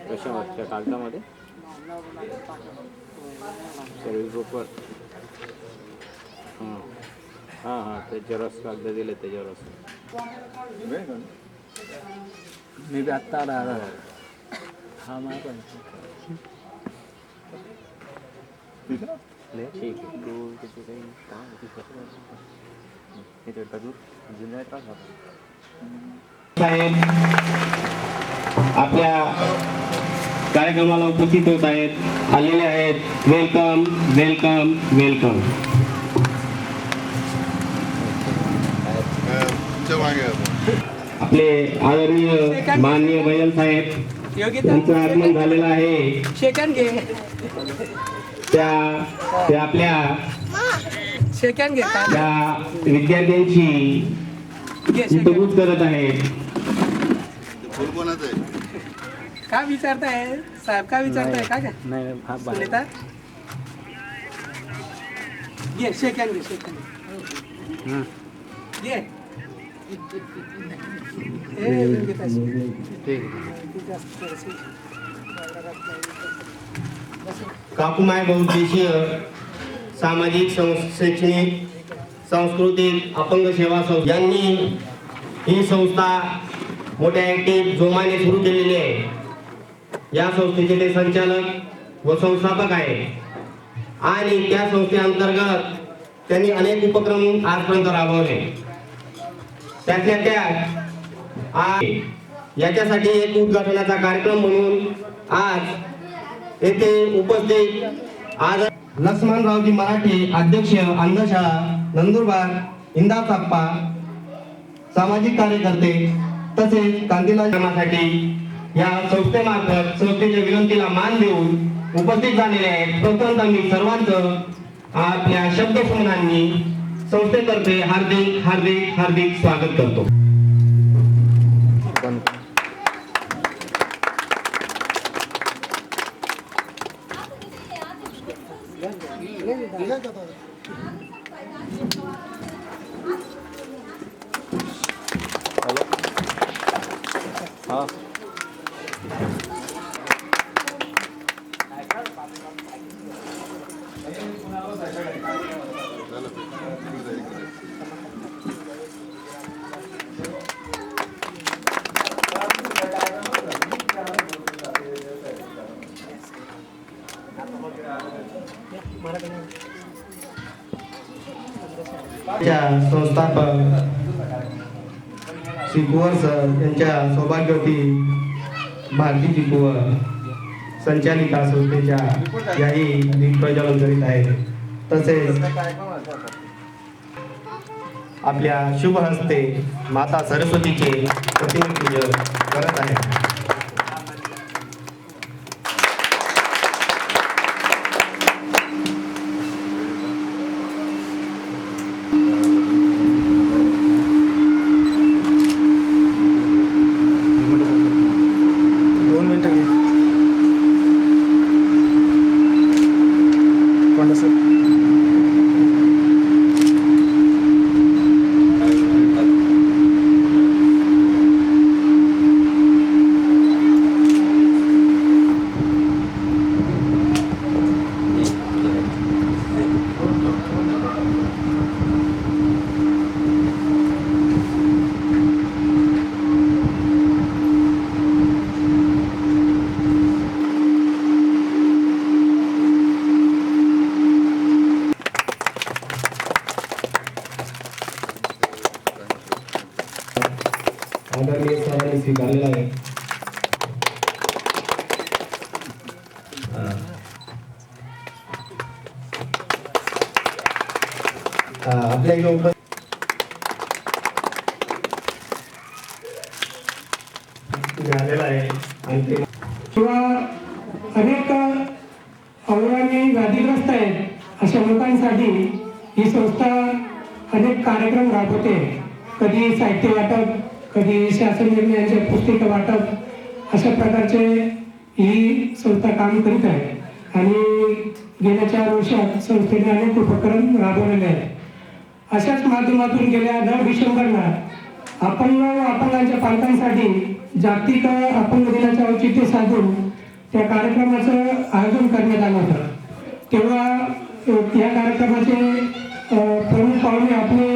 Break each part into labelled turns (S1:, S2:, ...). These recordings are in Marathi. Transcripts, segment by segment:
S1: कशावरच्या कागदामध्ये सर्व्हिस बुकवर हां हां हां ते जेरॉक्स कागद दिले ते जेरॉक्स
S2: मी बी आत्ता आला हा मला पण
S1: ठीक आहे तू त्याची काही काम तिथे करू जुन्या त्रास होता
S3: साहेब आपल्या कार्यक्रमाला उपस्थित होत आहेत, आलेले आहेत. Welcome welcome welcome. आपले आदरणीय माननीय बैल साहेब यांचं आगमन झालेलं आहे. त्या आपल्या त्या विद्यार्थ्यांची हितगुज करत आहेत.
S4: का विचारताय साहेब, का विचारताय का
S2: नाही हा
S4: सुनीता घे शेकॅन घे शेकॅन घे
S3: काकुमाय बहुउद्देशीय सामाजिक शैक्षणिक सांस्कृतिक अपंग सेवा संस्था यांनी ही संस्था मोठ्या ऍक्टिव्ह जोमाने सुरू केलेली आहे. या संस्थेचे ते संचालक व संस्थापक आहेत आणि त्या संस्थेअंतर्गत त्यांनी अनेक उपक्रम आजपर्यंत राबवले. त्यातल्या त्यात याच्यासाठी एक उद्घाटनाचा कार्यक्रम म्हणून आज येथे उपस्थित आज लक्ष्मणरावजी मराठे अध्यक्ष अंधशाळा नंदुरबार इंदासाप्पा सामाजिक कार्यकर्ते तसेच कांदिला कामासाठी या संस्थेमार्फत संस्थेच्या विनंतीला मान देऊन उपस्थित झालेले आहेत. प्रथमतः मी सर्वांचं आपल्या शब्दसमूहांनी संस्थेतर्फे हार्दिक हार्दिक हार्दिक स्वागत करतो.
S1: हां
S3: संस्थापक श्री कुंवर सर यांच्या सौभाग्यवती भारतीजी कुंवर संचालिका संस्थेच्या याही दिग्प्रज्वलन करीत आहेत. तसेच आपल्या शुभ हस्ते माता सरस्वतीचे प्रतिमे पूजन करत आहेत. आदरणीय सरांनी स्वीकारलेला आहे. आपल्या इथे झालेला आहे आणि
S4: किंवा अनेक अवयवांनी व्याधीग्रस्त आहेत अशा लोकांसाठी ही संस्था अनेक कार्यक्रम राबवते. कधी साहित्य वाटप, कधी शासन निर्णयांचे पुस्तिका वाटप, अशा प्रकारचे ही संस्था काम करीत आहे. आणि गेल्या 4 वर्षात संस्थेने अनेक उपक्रम राबवलेले आहेत. अशाच माध्यमातून गेल्या 9 डिसेंबरला अपंग व अपंगांच्या पालकांसाठी जागतिक अपंग दिनाचे औचित्य साधून त्या कार्यक्रमाचं आयोजन करण्यात आलं होतं. तेव्हा या कार्यक्रमाचे प्रमुख पाहुणे आपले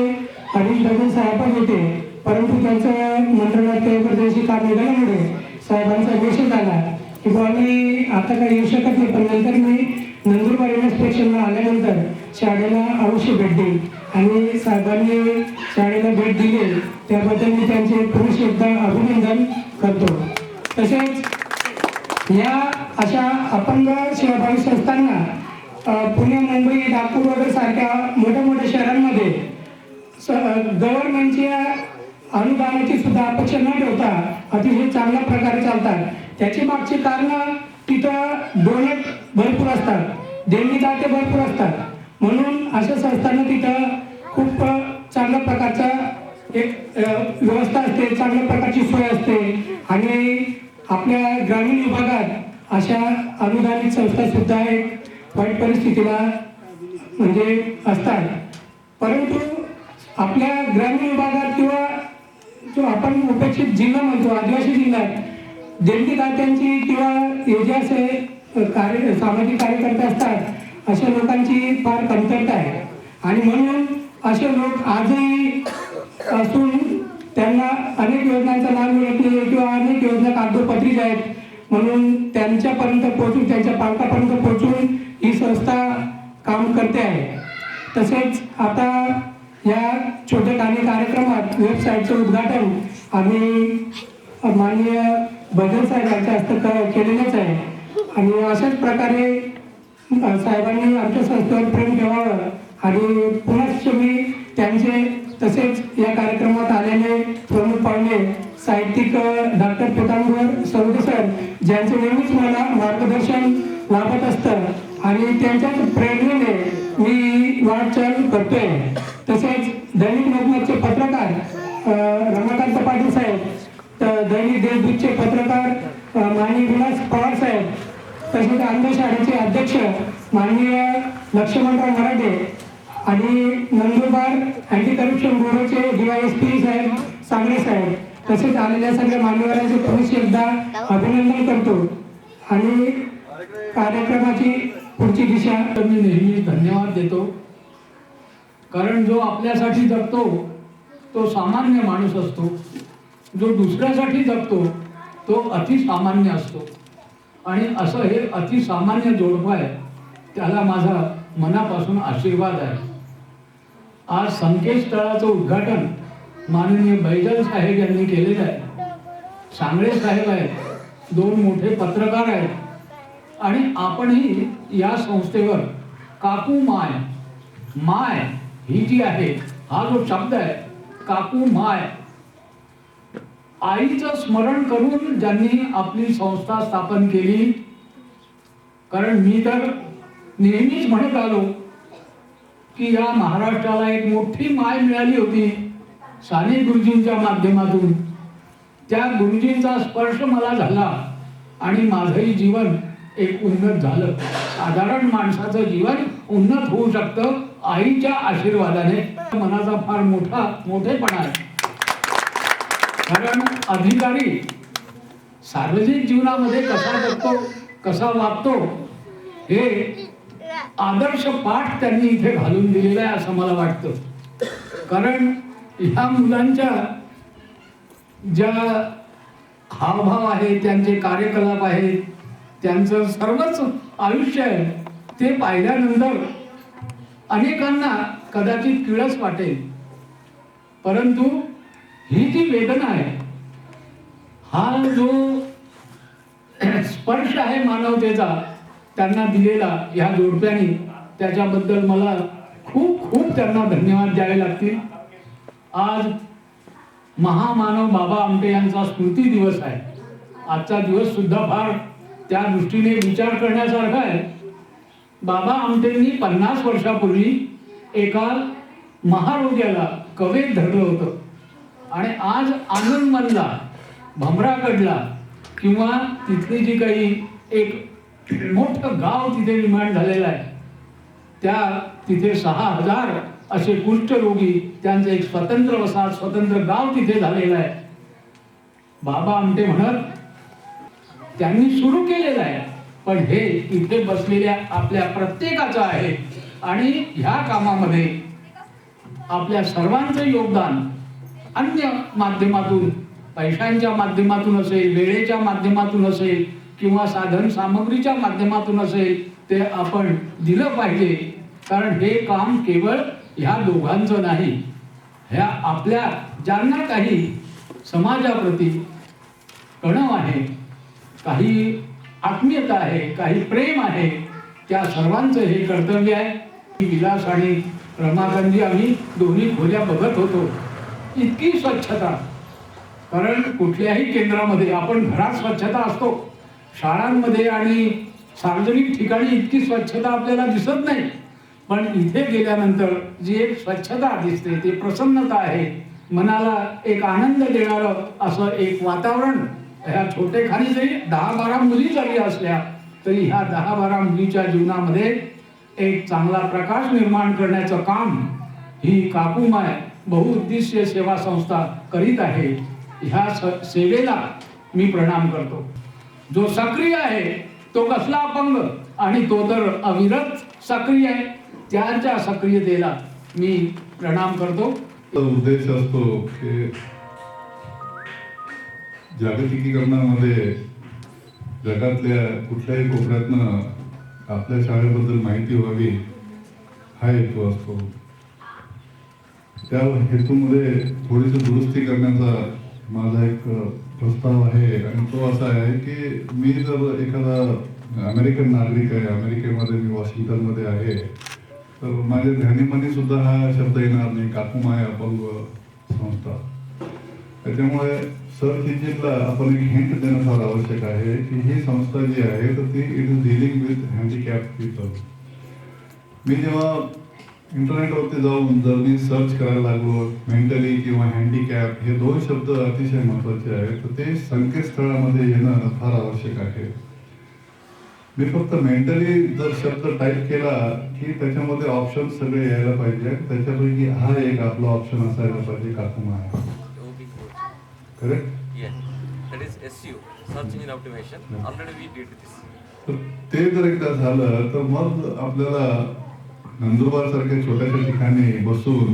S4: हरीश दगड साहेब होते, परंतु त्यांचं मंत्रालयात एमर्जन्सी काम निघाल्यामुळे साहेबांचा मेसेज आला की आम्ही आता काही येऊ शकत नाही, पण नंतर मी नंदुरबार इन्स्पेक्शनला आल्यानंतर शाळेला अवश्य भेट देईन. आणि साहेबांनी शाळेला भेट दिली त्याबद्दल मी त्यांचे पुरुष एकदा अभिनंदन करतो. तसेच या अशा अपंग सेवाभावी संस्थांना पुणे, मुंबई, नागपूर वगैरे सारख्या मोठ्या मोठ्या शहरांमध्ये गव्हर्नमेंटच्या अनुदानाची सुद्धा अपेक्षा न ठेवता अतिशय चांगल्या प्रकारे चालतात. त्याची मागची कारण तिथं डोनेट भरपूर असतात, देणगीदाते भरपूर असतात, म्हणून अशा संस्थांना तिथं खूप चांगल्या प्रकारचा एक व्यवस्था असते, चांगल्या प्रकारची सोय असते. आणि आपल्या ग्रामीण विभागात अशा अनुदानित संस्था सुद्धा एक वाईट परिस्थितीला म्हणजे असतात. परंतु आपल्या ग्रामीण विभागात किंवा जो आपण उपेक्षित जिल्हा म्हणतो आदिवासी जिल्ह्यात देणगीदात्यांची किंवा हे जे असे सामाजिक कार्यकर्ते असतात अशा लोकांची फार कमतरता आहे. आणि म्हणून असे लोक आजही असून त्यांना अनेक योजनांचा लाभ मिळत नाही किंवा अनेक योजना कागदोपत्री आहेत, म्हणून त्यांच्यापर्यंत पोहोचून त्यांच्या पालकापर्यंत पोहोचून ही संस्था काम करते आहे. तसेच आता या छोट्या कार्यक्रमात वेबसाईटचं उद्घाटन आम्ही माननीय बदल साहेब यांच्या हस्ते केलेलंच आहे. आणि अशाच प्रकारे साहेबांनी आमच्या संस्थेवर प्रेम ठेवावं आणि पुन्हा मी त्यांचे तसेच या कार्यक्रमात आलेले प्रमुख पाहुणे साहित्यिक डॉक्टर पितांबर सरोदे सर ज्यांचे नेहमीच मला मार्गदर्शन लाभत असतं आणि त्यांच्याच प्रेरणेने मी वाटचाल करतोय. तसेच दैनिक लोकमतचे पत्रकार रमाकांत पाटील साहेब, दैनिक देशदूतचे पत्रकार माननीय विलास पवार साहेब, तसेच अंधशाळेचे अध्यक्ष माननीय लक्ष्मणराव मराठे आणि नंदुरबार अँटी करप्शन ब्युरोचे DYSP साहेब सांगळे साहेब, तसेच आलेल्या सगळ्या मान्यवरांचे पुरुष एकदा अभिनंदन करतो. आणि कार्यक्रमाची पुढची दिशा
S2: मी नेहमी धन्यवाद देतो, कारण जो आपल्यासाठी जगतो तो सामान्य माणूस असतो, जो दुसऱ्यासाठी जगतो तो अतिसामान्य असतो. आणि असं हे अतिसामान्य जोडपं आहे, त्याला माझा मनापासून आशीर्वाद आहे. आज संकेतस्थळाचं उद्घाटन माननीय बैजल साहेब यांनी केलेलं आहे. सांगळे साहेब आहेत, दोन मोठे पत्रकार आहेत, आणि आपणही या संस्थेवर काकू माय ही जी आहे, हा जो शब्द आहे काकू माय, आईचं स्मरण करून ज्यांनी आपली संस्था स्थापन केली. कारण मी तर नेहमीच म्हणत आलो की या महाराष्ट्राला एक मोठी माय मिळाली होती साने गुरुजींच्या माध्यमातून. त्या गुरुजींचा स्पर्श मला झाला आणि माझंही जीवन एक उन्नत झालं. साधारण माणसाचं जीवन उन्नत होऊ शकतं आईच्या आशीर्वादाने. मनाचा फार मोठेपणा आहे, कारण अधिकारी सार्वजनिक जीवनामध्ये कसा जगतो, कसा वागतो, हे आदर्श पाठ त्यांनी इथे घालून दिलेला आहे असं मला वाटतं. कारण ह्या मुलांच्या ज्या हावभाव आहेत, त्यांचे कार्यकलाप आहेत, त्यांचं सर्वच आयुष्य आहे, ते पाहिल्यानंतर अनेकांना कदाचित किळस वाटेल, परंतु ही जी वेदना आहे, हा जो स्पर्श आहे मानवतेचा त्यांना दिलेला या जोडप्याने, त्याच्याबद्दल मला खूप खूप त्यांना धन्यवाद द्यावे लागतील. आज महामानव बाबा आमटे यांचा स्मृती दिवस आहे. आजचा दिवस सुद्धा फार त्या दृष्टीने विचार करण्यासारखा आहे. बाबा आमटेंनी 50 वर्षापूर्वी एका महारोग्याला कवेत धरलं होतं, आणि आज आनंदमनला, भमरागडला किंवा तिथली जी काही एक मोठं गाव तिथे निर्माण झालेलं आहे, त्या तिथे 6000 असे कुष्ठरोगी, त्यांचं एक स्वतंत्र वसाहत, स्वतंत्र गाव तिथे झालेलं आहे. बाबा आमटे म्हणत त्यांनी सुरू केलेलं आहे, पण हे इथे बसलेल्या आपल्या प्रत्येकाचं आहे. आणि ह्या कामामध्ये आपल्या सर्वांचं योगदान अन्य माध्यमातून, पैशांच्या माध्यमातून असेल, वेळेच्या माध्यमातून असेल किंवा साधन सामग्रीच्या माध्यमातून असेल, ते आपण दिलं पाहिजे. कारण हे काम केवळ ह्या दोघांचं नाही, ह्या आपल्या ज्यांना काही समाजाप्रती कणव आहे, काही आत्मीयता आहे, काही प्रेम आहे, त्या सर्वांचं हे कर्तव्य आहे. विलास आणि रमाकांतजी आम्ही दोन्ही खोल्या बघत होतो. इतकी स्वच्छता, कारण कुठल्याही केंद्रामध्ये आपण घरात स्वच्छता असतो, शाळांमध्ये आणि सार्वजनिक ठिकाणी इतकी स्वच्छता आपल्याला दिसत नाही. पण इथे गेल्यानंतर जी एक स्वच्छता दिसते, ती प्रसन्नता आहे, मनाला एक आनंद देणारं असं एक वातावरण. ह्या छोटेखानी जरी 10-12 मुली जरी असल्या तरी ह्या 10-12 मुलीच्या जीवनामध्ये एक चांगला प्रकाश निर्माण करण्याचं काम ही काकुमाय बहुउद्देशीय सेवा संस्था करीत आहे. ह्या सेवेला मी प्रणाम करतो. जो सक्रिय आहे तो कसला अपंग, आणि तो तर अविरत सक्रिय आहे, त्याच्या सक्रियतेला मी प्रणाम करतो.
S5: उद्देश असतो की जागतिकीकरणामध्ये जगातल्या कुठल्याही कोपऱ्यातनं आपल्या शाळेबद्दल माहिती व्हावी, हा हेतू असतो. त्या हेतूमध्ये थोडीशी दुरुस्ती करण्याचा माझा एक प्रस्ताव आहे. आणि तो असा आहे की मी जर एखादा अमेरिकन नागरिक आहे, अमेरिकेमध्ये मी वॉशिंग्टनमध्ये आहे, तर माझ्या ध्यानीमनी सुद्धा हा शब्द येणार नाही, काकुमाय अपंग संस्था. त्याच्यामुळे सर्च इंजिनला आपण एक हिंट देणं फार आवश्यक आहे की ही संस्था जी आहे तर ती it is dealing with handicap people. मी जेव्हा इंटरनेटवरती जाऊन जर मी सर्च करायला लागलो मेंटली किंवा हँडिकॅप, हे 2 शब्द अतिशय महत्त्वाचे आहेत, तर ते संकेतस्थळामध्ये येणं फार आवश्यक आहे. मी फक्त मेंटली जर शब्द टाईप केला की त्याच्यामध्ये ऑप्शन सगळे यायला पाहिजे. त्याच्यापैकी हा एक आपला ऑप्शन असायला पाहिजे, काकुमाय. Correct?
S6: Yes, that is SEO, search engine optimization. Already we did this.
S5: तर ते जर एकदा झालं तर मग आपल्याला नंदुरबार सारख्या छोट्याशा ठिकाणी बसून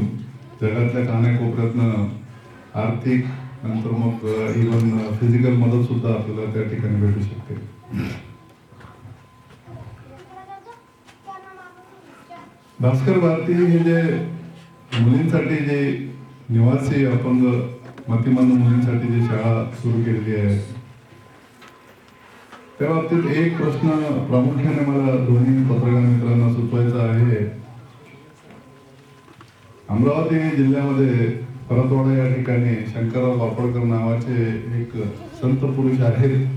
S5: जगातल्या कानाकोपऱ्यातनं आर्थिक, नंतर मग इव्हन फिजिकल मदत सुद्धा आपल्याला त्या ठिकाणी भेटू शकते. भास्कर भारती हे जे मुलींसाठी जे निवासी अपंग मतिमंद मुलींसाठी जी शाळा सुरू केलेली आहे, त्या बाबतीत एक प्रश्न प्रामुख्याने मला दोन्ही पत्रकार मित्रांना सुचवायचा आहे. अमरावती जिल्ह्यामध्ये परतवाडा या ठिकाणी शंकरराव पापडकर नावाचे एक संत पुरुष आहेत.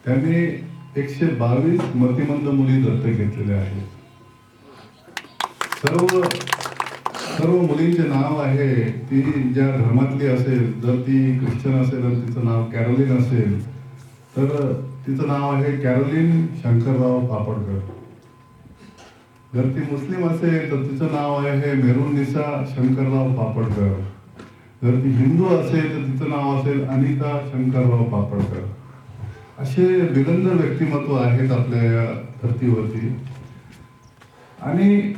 S5: त्यांनी 122 मतिमंद मुली दत्तक घेतलेल्या आहेत. सर्व मुलींचे नाव आहे, ती ज्या धर्मातली असेल, जर ती ख्रिश्चन असेल आणि तिचं नाव कॅरोलिन असेल तर तिचं नाव आहे कॅरोलिन शंकरराव पापडकर. जर ती मुस्लिम असेल तर तिचं नाव आहे मेरुन्निसा शंकरराव पापडकर. जर ती हिंदू असेल तर तिचं नाव असेल अनिता शंकरराव पापडकर. असे बिरंदर व्यक्तिमत्व आहेत आपल्या या धर्तीवरती. आणि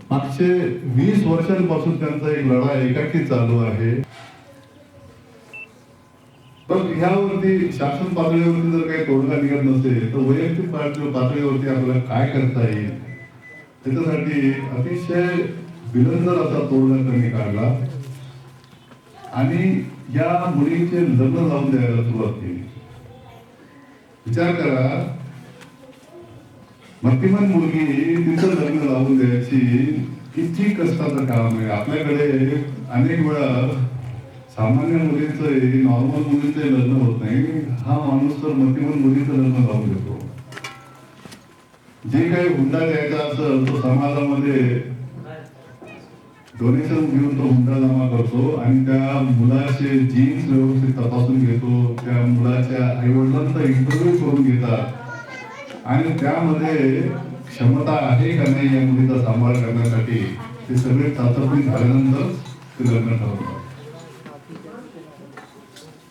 S5: मागचे 20 वर्षांपासून त्यांचा एक लढा एकाकी चालू आहे. पण ह्यावरती शासन पातळीवरती जर काही तोडगा निघत नसेल तर वैयक्तिक पातळीवरती आपल्याला काय करता येईल, त्याच्यासाठी अतिशय बिरंदर असा तोडगा त्यांनी काढला आणि या मुलींचे लग्न लावून द्यायला सुरुवात केली. विचार करा, मतिमंद मुलगी तिचं लग्न लावून द्यायची किती कष्टाचं काम आहे. आपल्याकडे अनेक वेळा सामान्य मुलींचं, नॉर्मल मुलींचं लग्न होत नाही, हा माणूस तर मतिमंद मुलीचं लग्न लावून देतो. जे काही हुंडा द्यायचा असेल तो समाजामध्ये डोनेशन घेऊन तो हुंडा जमा करतो आणि त्या मुलाचे जीन्स व्यवस्थित तपासून घेतो, त्या मुलाच्या आईवडिलांचा इंटरव्ह्यू करून घेतात आणि त्यामध्ये क्षमता आहे का नाही या मुलीचा सांभाळ करण्यासाठी ते सगळे चाचपणी झाल्यानंतर ते लग्न ठरवतात.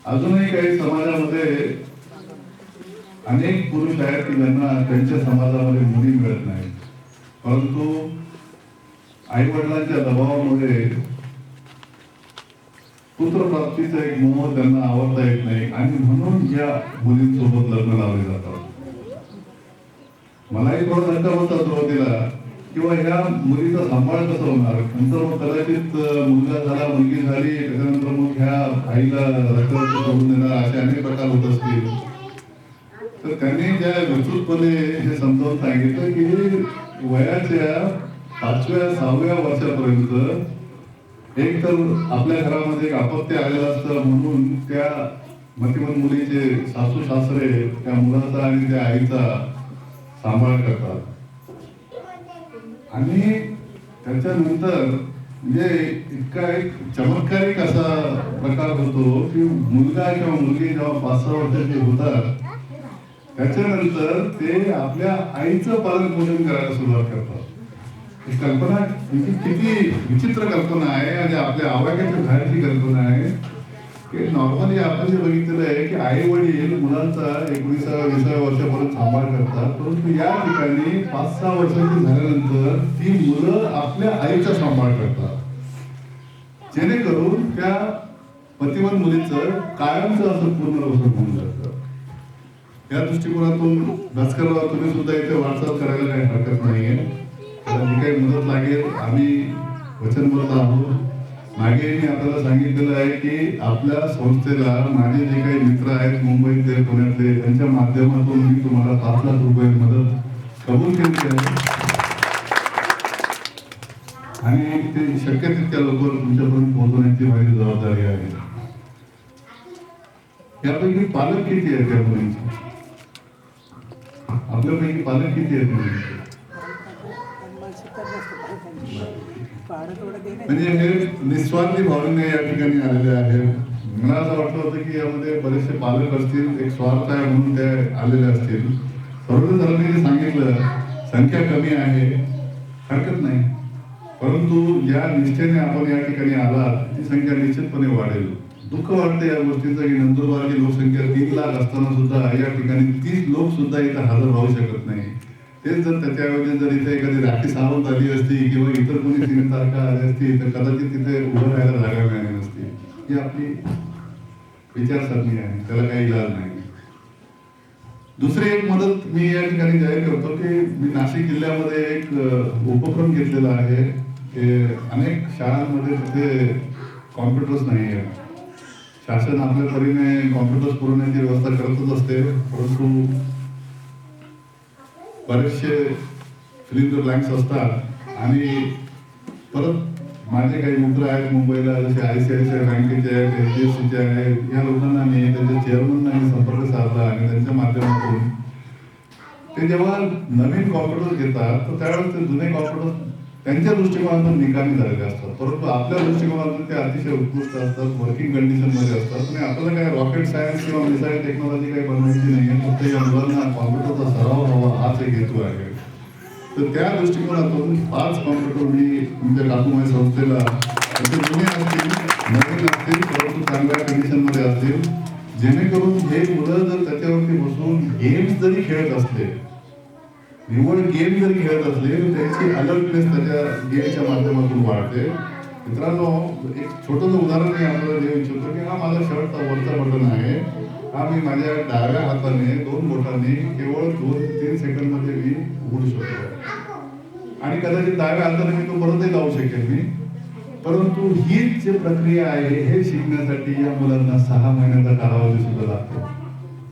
S5: अजूनही काही समाजामध्ये अनेक पुरुष आहेत की ज्यांना त्यांच्या समाजामध्ये मुली मिळत नाही, परंतु आई वडिलांच्या दबावामुळे पुत्रप्राप्तीचा एक मोह त्यांना आवडता येत नाही आणि म्हणून या मुलींसोबत लग्न लावले जातात. मलाही थोडा धक्का होता सुरुवातीला किंवा ह्या मुलीचा सांभाळ कसा होणार, नंतर मग कदाचित मुलगा झाला, मुलगी झाली, त्याच्यानंतर मग ह्या आईला रक्त सोडून देणार असे अनेक प्रकार होत असतील. तर त्यांनी ज्या विस्तृतपणे हे समजावून सांगितलं की वयाच्या 5व्या 6व्या वर्षापर्यंत एक तर आपल्या घरामध्ये एक अपत्य आलेलं असतं, म्हणून त्या मतिमंद मुलीचे सासू सासरे त्या मुलाचा आणि त्या आईचा सांभाळ करतात. आणि त्याच्यानंतर म्हणजे इतका एक चमत्कारिक असा प्रकार होतो की मुलगा किंवा मुलगी जेव्हा 5-6 वर्षाचे होतात त्याच्यानंतर ते आपल्या आईचं पालन पोषण करायला सुरुवात करतात. ही कल्पना किती विचित्र कल्पना आहे आणि आपल्या आवाक्याच्या बाहेरची कल्पना आहे की नॉर्मली आपण जे बघितलेलं आहे की आई वडील मुलांचा 19-20 वर्षापर्यंत सांभाळ करतात, परंतु या ठिकाणी 5-6 वर्षाची झाल्यानंतर ती मुलं आपल्या आईचा सांभाळ करतात, जेणेकरून त्या पतिमंद मुलीचं कायमचं असं पुनर्वसन होऊन जातं. या दृष्टिकोनातून भास्करराव तुम्ही सुद्धा इथे वाटचाल करायला काही हरकत नाहीये. जी काही मदत लागेल आम्ही वचनबद्ध आहोत. मागे मी आपल्याला सांगितलेलं आहे की आपल्या संस्थेला माझे जे काही मित्र आहेत मुंबईतले पुण्यातले त्यांच्या माध्यमातून मी तुम्हाला 5 लाख रुपये मदत कबूल केली आहे आणि ते शक्य तितक्या लवकर तुमच्यापर्यंत पोहोचवण्याची माझी जबाबदारी आहे. यापैकी पालक किती आहेत त्या मुलींचे? आपल्यापैकी पालक किती आहेत मुलींचे? म्हणजे हे निस्वार्थी भावनेने या ठिकाणी आलेले आहेत. मला असं वाटलं होतं की यामध्ये बरेचसे पालक असतील, एक स्वार्थ आहे म्हणून ते आलेले असतील. सर्वसाधारण जे सांगितलं संख्या कमी आहे हरकत नाही, परंतु या निष्ठेने आपण या ठिकाणी आलात ती संख्या निश्चितपणे वाढेल. दुःख वाटतं या गोष्टीचं की नंदुरबारची लोकसंख्या 3 लाख असताना सुद्धा या ठिकाणी 30 लोक सुद्धा इथे हजर राहू शकत नाही. तेच जर त्याच्याऐवजी जर इथे एखादी राखी सावंत आली असती किंवा इतर कोणी सिने तारखा आली असती तर कदाचित तिथे उभं राहायला जागा मिळाली नसती. ही आपली विचारसरणी आहे, त्याला काही इलाज नाही. दुसरी एक मदत मी या ठिकाणी जाहीर करतो की मी नाशिक जिल्ह्यामध्ये एक उपक्रम घेतलेला आहे की अनेक शाळांमध्ये तिथे कॉम्प्युटर्स नाही आहेत. शासन आपल्या परीने कॉम्प्युटर्स पुरवण्याची व्यवस्था करतच असते, परंतु बरेचसे फिलिंग द ब्लँक्स असतात. आणि परत माझे काही मित्र आहेत मुंबईला, जसे ICICI बँकेचे आहेत, HDFCचे आहेत, या लोकांना मी त्यांच्या चेअरमनना संपर्क साधला आणि त्यांच्या माध्यमातून ते जेव्हा नवीन कॉम्प्युटर घेतात तर त्यावेळेस ते जुने कॉम्प्युटर त्यांच्या दृष्टिकोनातून निकामी झालेले असतात, परंतु आपल्या दृष्टिकोनातून ते अतिशय उत्कृष्ट असतात, वर्किंग कंडिशनमध्ये असतात. आणि आपल्याला काही रॉकेट सायन्स किंवा मिसाईल टेक्नॉलॉजी काही बनवायची नाही आहे, फक्त या मुलांना कॉम्प्युटरचा सराव हवा हाच एक हेतू आहे. तर त्या दृष्टिकोनातून 5 कॉम्प्युटर मी तुमच्या काकूमाई संस्थेला जुने असतील, नवीन असतील, परंतु चांगल्या कंडिशनमध्ये असतील, जेणेकरून हे मुलं जर त्याच्यावरती बसून गेम्स जरी खेळत असले, निवड गेम जरी खेळत असले तर त्यांची अलर्टनेस त्याच्या गेमच्या माध्यमातून वाढते. मित्रांनो, एक छोटंसं उदाहरण मी आपल्याला देऊ इच्छितो की हा माझा शर्टचा वरचा बटन आहे, हा मी माझ्या डाव्या हाताने 2 बोटांनी केवळ 2 ते 3 सेकंदमध्ये मी उघडू शकतो आणि कदाचित डाव्या हाताने मी तो परतही लावू शकेल मी. परंतु हीच जी प्रक्रिया आहे हे शिकण्यासाठी या मुलांना 6 महिन्याचा कालावधी सुद्धा लागतो.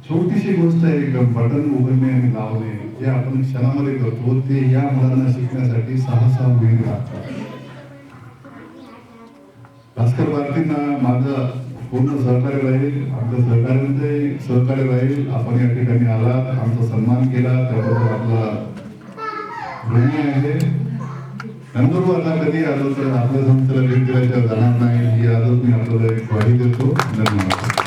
S5: छोटीशी गोष्ट आहे, एकदम बटन उघडणे आणि लावणे जे आपण क्षणामध्ये करतो ते या मुलांना शिकण्यासाठी 6 महिने लागतात. भास्कर भारतींना माझं पूर्ण सहकार्य राहील, आमच्या सहकार्यामध्ये सहकार्य राहील. आपण या ठिकाणी आलात, आमचा सन्मान केला, त्याबद्दल आपला ऋणी आहे. नंदुरबारला कधी आलो तर आपल्या संस्थेला भेट दिल्याशिवाय जाणार नाही ही आजच मी आपल्याला एक ग्वाही देतो. धन्यवाद.